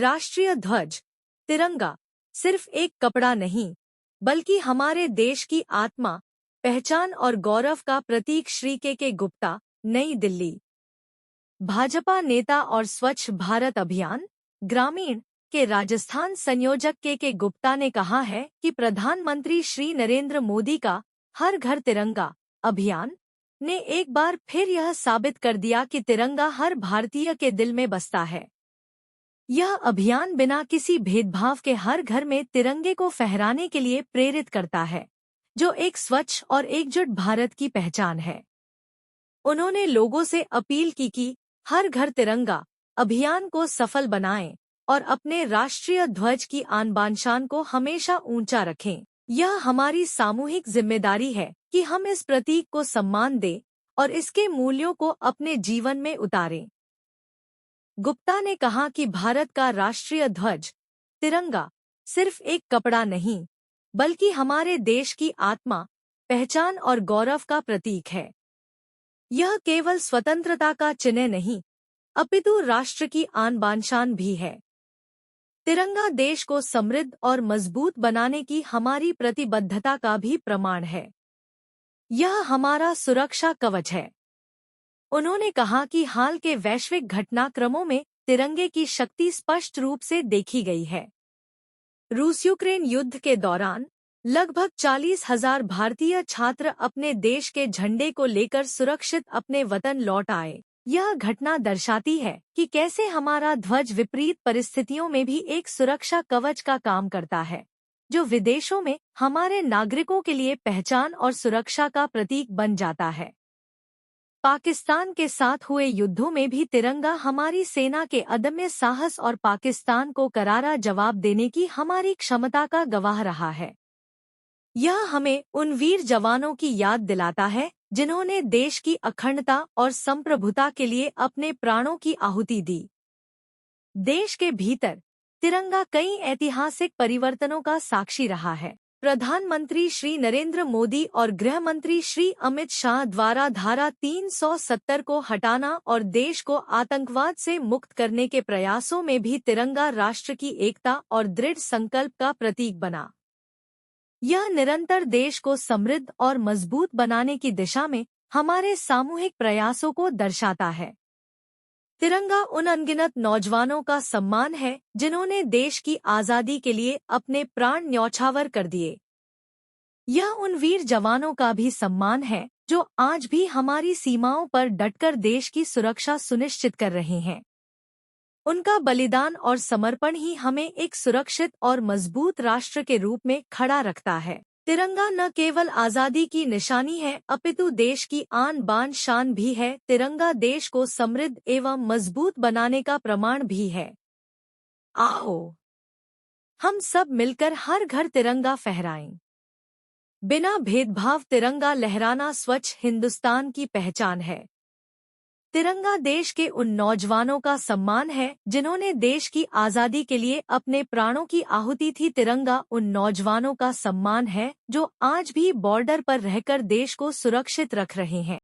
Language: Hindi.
राष्ट्रीय ध्वज तिरंगा सिर्फ एक कपड़ा नहीं, बल्कि हमारे देश की आत्मा, पहचान और गौरव का प्रतीक। श्री के गुप्ता, नई दिल्ली। भाजपा नेता और स्वच्छ भारत अभियान ग्रामीण के राजस्थान संयोजक के गुप्ता ने कहा है कि प्रधानमंत्री श्री नरेंद्र मोदी का हर घर तिरंगा अभियान ने एक बार फिर यह साबित कर दिया कि तिरंगा हर भारतीय के दिल में बसता है। यह अभियान बिना किसी भेदभाव के हर घर में तिरंगे को फहराने के लिए प्रेरित करता है, जो एक स्वच्छ और एकजुट भारत की पहचान है। उन्होंने लोगों से अपील की कि हर घर तिरंगा अभियान को सफल बनाएं और अपने राष्ट्रीय ध्वज की आन बान शान को हमेशा ऊंचा रखें। यह हमारी सामूहिक जिम्मेदारी है कि हम इस प्रतीक को सम्मान दें और इसके मूल्यों को अपने जीवन में उतारें। गुप्ता ने कहा कि भारत का राष्ट्रीय ध्वज तिरंगा सिर्फ एक कपड़ा नहीं, बल्कि हमारे देश की आत्मा, पहचान और गौरव का प्रतीक है। यह केवल स्वतंत्रता का चिन्ह नहीं, अपितु राष्ट्र की आन बान शान भी है। तिरंगा देश को समृद्ध और मजबूत बनाने की हमारी प्रतिबद्धता का भी प्रमाण है। यह हमारा सुरक्षा कवच है। उन्होंने कहा कि हाल के वैश्विक घटनाक्रमों में तिरंगे की शक्ति स्पष्ट रूप से देखी गई है। रूस यूक्रेन युद्ध के दौरान लगभग 40,000 भारतीय छात्र अपने देश के झंडे को लेकर सुरक्षित अपने वतन लौट आए। यह घटना दर्शाती है कि कैसे हमारा ध्वज विपरीत परिस्थितियों में भी एक सुरक्षा कवच का काम करता है, जो विदेशों में हमारे नागरिकों के लिए पहचान और सुरक्षा का प्रतीक बन जाता है। पाकिस्तान के साथ हुए युद्धों में भी तिरंगा हमारी सेना के अदम्य साहस और पाकिस्तान को करारा जवाब देने की हमारी क्षमता का गवाह रहा है। यह हमें उन वीर जवानों की याद दिलाता है जिन्होंने देश की अखंडता और संप्रभुता के लिए अपने प्राणों की आहुति दी। देश के भीतर तिरंगा कई ऐतिहासिक परिवर्तनों का साक्षी रहा है। प्रधानमंत्री श्री नरेंद्र मोदी और गृह मंत्री श्री अमित शाह द्वारा धारा 370 को हटाना और देश को आतंकवाद से मुक्त करने के प्रयासों में भी तिरंगा राष्ट्र की एकता और दृढ़ संकल्प का प्रतीक बना। यह निरंतर देश को समृद्ध और मजबूत बनाने की दिशा में हमारे सामूहिक प्रयासों को दर्शाता है। तिरंगा उन अनगिनत नौजवानों का सम्मान है जिन्होंने देश की आज़ादी के लिए अपने प्राण न्यौछावर कर दिए। यह उन वीर जवानों का भी सम्मान है जो आज भी हमारी सीमाओं पर डटकर देश की सुरक्षा सुनिश्चित कर रहे हैं। उनका बलिदान और समर्पण ही हमें एक सुरक्षित और मजबूत राष्ट्र के रूप में खड़ा रखता है। तिरंगा न केवल आज़ादी की निशानी है, अपितु देश की आन बान शान भी है। तिरंगा देश को समृद्ध एवं मजबूत बनाने का प्रमाण भी है। आओ हम सब मिलकर हर घर तिरंगा फहराएं। बिना भेदभाव तिरंगा लहराना स्वच्छ हिंदुस्तान की पहचान है। तिरंगा देश के उन नौजवानों का सम्मान है जिन्होंने देश की आज़ादी के लिए अपने प्राणों की आहुति दी। तिरंगा उन नौजवानों का सम्मान है जो आज भी बॉर्डर पर रहकर देश को सुरक्षित रख रहे हैं।